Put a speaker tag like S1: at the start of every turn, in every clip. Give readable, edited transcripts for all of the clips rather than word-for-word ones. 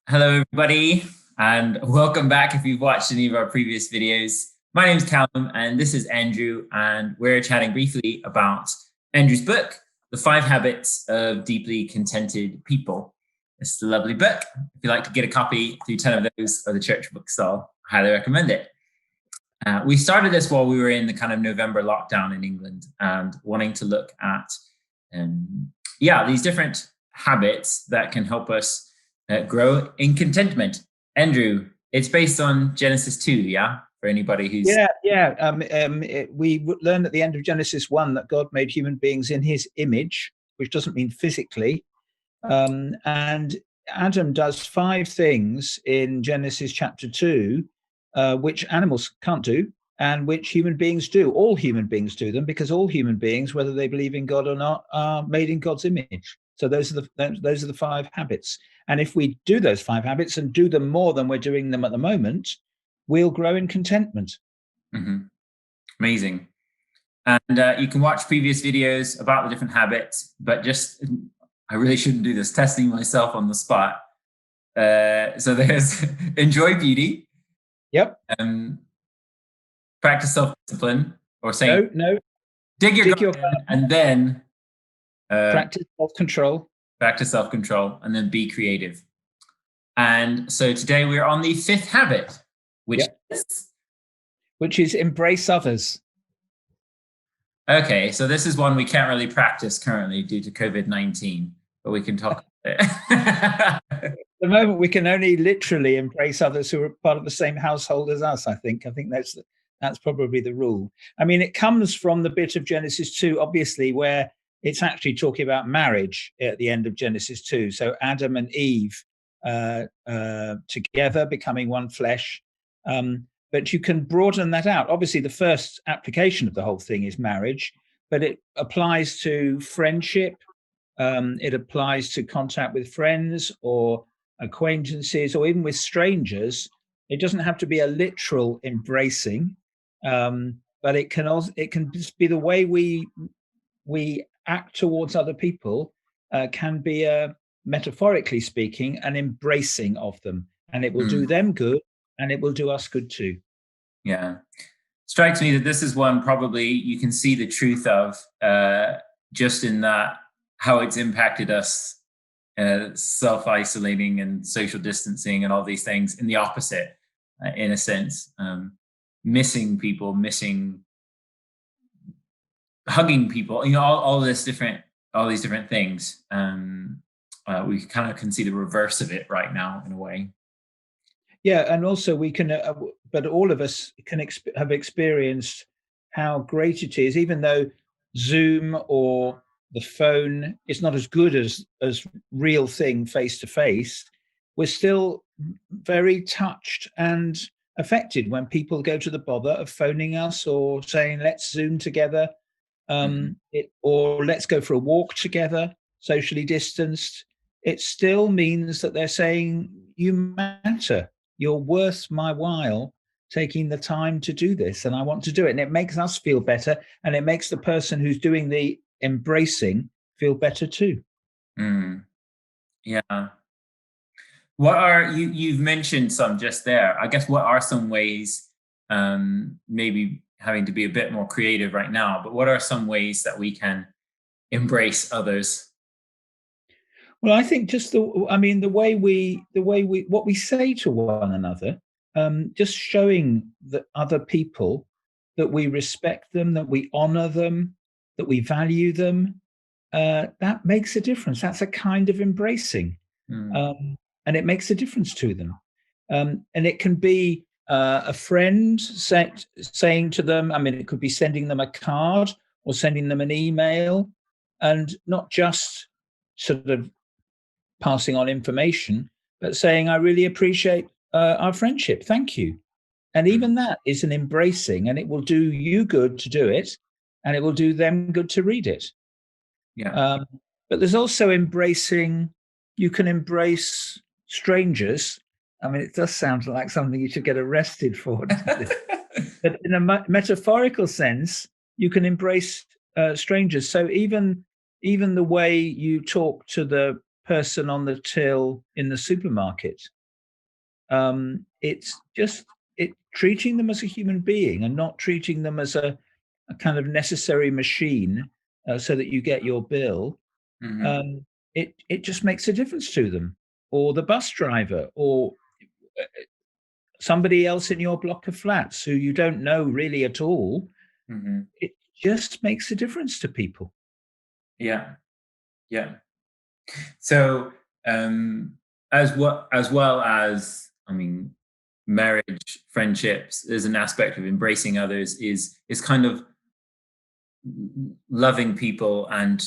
S1: Hello, everybody, and welcome back if you've watched any of our previous videos. My name is Callum, and this is Andrew, and we're chatting briefly about Andrew's book, The 5 Habits of Deeply Contented People. It's a lovely book. If you'd like to get a copy through 10 of those or the church bookstall, I highly recommend it. We started this while we were in the kind of November lockdown in England and wanting to look at, these different habits that can help us grow in contentment. Andrew, it's based on Genesis 2, yeah? For anybody who's...
S2: We learn at the end of Genesis 1 that God made human beings in his image, which doesn't mean physically. And Adam does 5 things in Genesis chapter 2, which animals can't do, and which human beings do. All human beings do them, because all human beings, whether they believe in God or not, are made in God's image. So those are the 5 habits. And if we do those 5 habits and do them more than we're doing them at the moment, we'll grow in contentment.
S1: Mm-hmm. Amazing. And you can watch previous videos about the different habits, but I really shouldn't do this, testing myself on the spot. So there's enjoy beauty.
S2: Yep.
S1: Practice self-discipline, or saying
S2: no.
S1: Dig your garden, and then
S2: practice self-control.
S1: Practice self-control, and then be creative. And so today we're on the 5th habit, which
S2: is embrace others.
S1: Okay, so this is one we can't really practice currently due to COVID-19, but we can talk about it.
S2: At the moment, we can only literally embrace others who are part of the same household as us, I think. I think that's probably the rule. I mean, it comes from the bit of Genesis 2, obviously, where it's actually talking about marriage at the end of Genesis 2. So Adam and Eve together becoming one flesh. But you can broaden that out. Obviously, the first application of the whole thing is marriage, but it applies to friendship. It applies to contact with friends or acquaintances, or even with strangers. It doesn't have to be a literal embracing, but it can just be the way we act towards other people. Can be metaphorically speaking, an embracing of them, and it will do them good, and it will do us good too.
S1: Yeah. Strikes me that this is one probably you can see the truth of just in that how it's impacted us, self-isolating and social distancing and all these things, in the opposite, in a sense. Missing people, hugging people, all these different things. We kind of can see the reverse of it right now in a way.
S2: Yeah, and also we can, but all of us can have experienced how great it is, even though Zoom or the phone is not as good as real thing face to face. We're still very touched and affected when people go to the bother of phoning us or saying, let's Zoom together, or let's go for a walk together, socially distanced. It still means that they're saying, you matter. You're worth my while taking the time to do this, and I want to do it. And it makes us feel better, and it makes the person who's doing the embracing feel better too.
S1: Yeah. You've mentioned some just there. I guess what are some ways, maybe having to be a bit more creative right now, but what are some ways that we can embrace others?
S2: Well, I think just the way what we say to one another, just showing that other people that we respect them, that we honor them, that we value them, that makes a difference. That's a kind of embracing, and it makes a difference to them. And it can be a friend saying to them, I mean, it could be sending them a card or sending them an email, and not just sort of passing on information, but saying, I really appreciate our friendship. Thank you. And even that is an embracing, and it will do you good to do it, and it will do them good to read it.
S1: Yeah.
S2: But there's also embracing. You can embrace strangers. I mean, it does sound like something you should get arrested for. But in a metaphorical sense, you can embrace strangers. So even the way you talk to the person on the till in the supermarket, It's just treating them as a human being and not treating them as a kind of necessary machine so that you get your bill.
S1: Mm-hmm.
S2: It just makes a difference to them, or the bus driver, or somebody else in your block of flats who you don't know really at all.
S1: Mm-hmm.
S2: It just makes a difference to people.
S1: Yeah. Yeah. So, as well as, I mean, marriage, friendships, there's an aspect of embracing others is kind of loving people and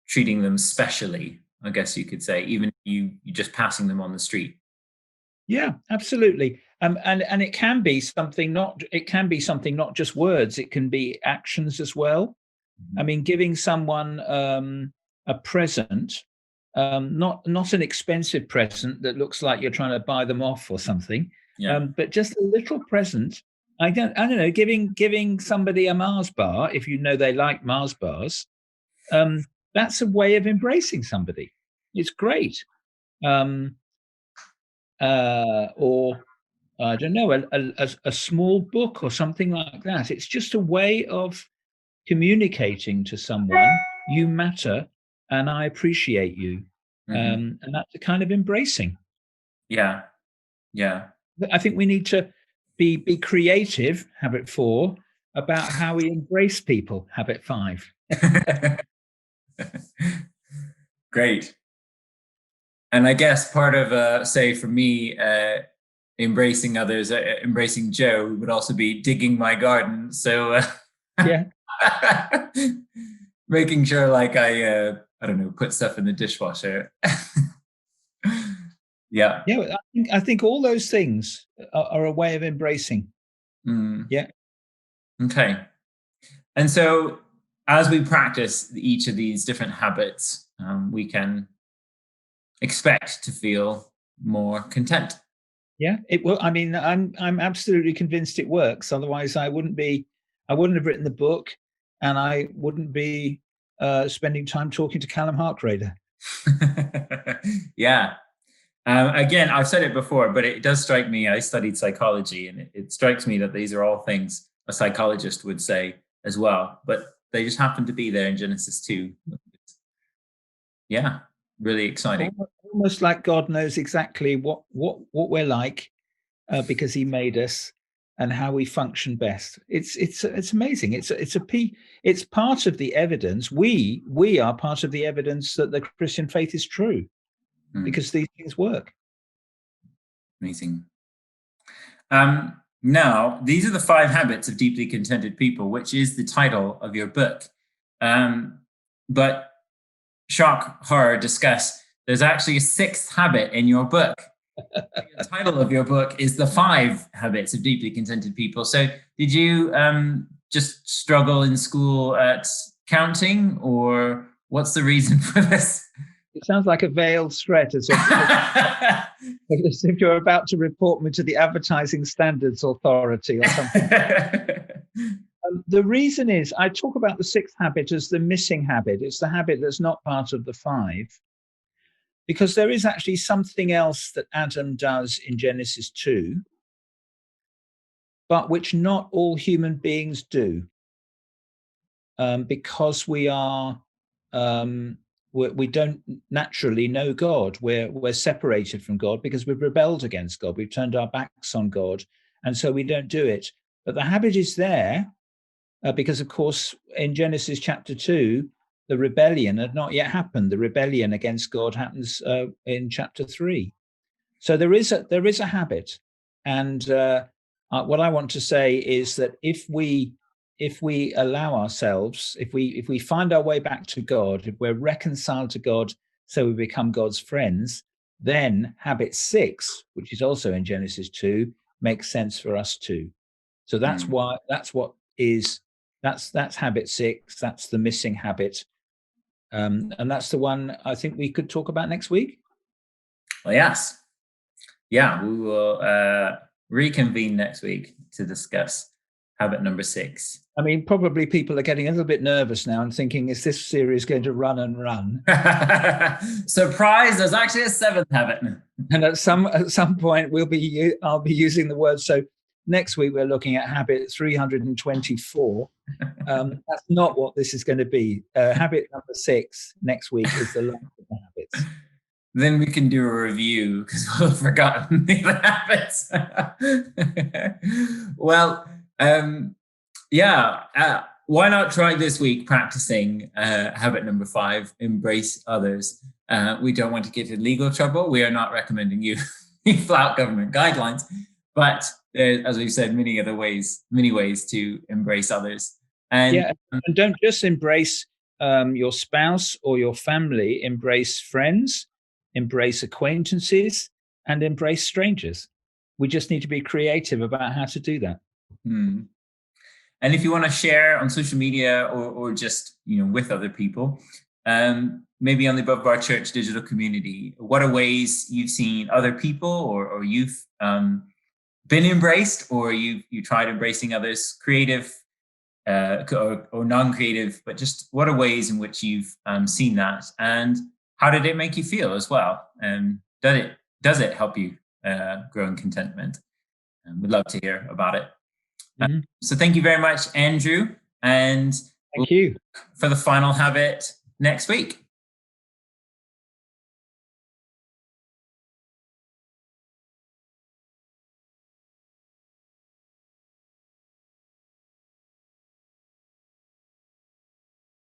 S1: treating them specially, I guess you could say, even if you just passing them on the street.
S2: Yeah, absolutely. And it can be something not just words. It can be actions as well. I
S1: Mm-hmm.
S2: mean, giving someone a present, not an expensive present that looks like you're trying to buy them off or something,
S1: Yeah.
S2: but just a little present. I don't know, giving somebody a Mars bar if you know they like Mars bars. That's a way of embracing somebody. It's great. Um, or I don't know, a small book or something like that. It's just a way of communicating to someone, you matter and I appreciate you.
S1: Mm-hmm.
S2: And that's a kind of embracing.
S1: Yeah. Yeah.
S2: I think we need to be creative, habit 4, about how we embrace people, habit 5.
S1: Great. And I guess part of, say, for me, embracing others, embracing Joe would also be digging my garden. So,
S2: Yeah.
S1: making sure, like, I don't know, put stuff in the dishwasher. Yeah.
S2: Yeah. I think all those things are a way of embracing.
S1: Mm.
S2: Yeah.
S1: Okay. And so, as we practice each of these different habits, we can expect to feel more content.
S2: Yeah. It will. I mean, I'm absolutely convinced it works. Otherwise, I wouldn't have written the book, and I wouldn't be spending time talking to Callum Harkrader.
S1: Yeah. Again, I've said it before, but it does strike me. I studied psychology, and it strikes me that these are all things a psychologist would say as well, but they just happen to be there in Genesis 2. Yeah, really exciting.
S2: Almost like God knows exactly what we're like because He made us and how we function best. It's amazing. It's part of the evidence. We are part of the evidence that the Christian faith is true
S1: Mm,
S2: because these things work.
S1: amazing. Now, these are the 5 habits of deeply contented people, which is the title of your book. But shock, horror, discuss. There's actually a 6th habit in your book. The title of your book is The 5 Habits of Deeply Contented People. So did you just struggle in school at counting, or what's the reason for this?
S2: It sounds like a veiled threat, as if you're about to report me to the Advertising Standards Authority or something. The reason is I talk about the 6th habit as the missing habit. It's the habit that's not part of the 5. Because there is actually something else that Adam does in Genesis 2, but which not all human beings do, because we don't naturally know God. We're separated from God because we've rebelled against God. We've turned our backs on God, and so we don't do it. But the habit is there because, of course, in Genesis chapter 2, the rebellion had not yet happened. The rebellion against God happens in chapter 3. So there is a habit, and what I want to say is that if we allow ourselves, if we find our way back to God, if we're reconciled to God, so we become God's friends, then habit 6, which is also in Genesis 2, makes sense for us too. So that's habit 6. That's the missing habit, and that's the one I think we could talk about next week.
S1: Well, yes. Yeah, we will reconvene next week to discuss habit number 6.
S2: I mean, probably people are getting a little bit nervous now and thinking, is this series going to run and run?
S1: Surprise, there's actually a 7th habit.
S2: And at some point I'll be using the word. So next week we're looking at habit 324. That's not what this is going to be. Habit number 6 next week is the last of the habits.
S1: Then we can do a review because we'll have forgotten the habits. Well, why not try this week practicing habit number 5, embrace others. We don't want to get into legal trouble. We are not recommending you flout government guidelines, but there's, as we've said, many ways to embrace others. And
S2: don't just embrace your spouse or your family, embrace friends, embrace acquaintances, and embrace strangers. We just need to be creative about how to do that.
S1: And if you want to share on social media or just with other people, maybe on the Above Bar Church digital community, what are ways you've seen other people or you've been embraced, or you tried embracing others, creative or non-creative, but just what are ways in which you've seen that, and how did it make you feel as well? Does it help you grow in contentment? We'd love to hear about it. So thank you very much, Andrew, and
S2: thank you
S1: for the final habit next week.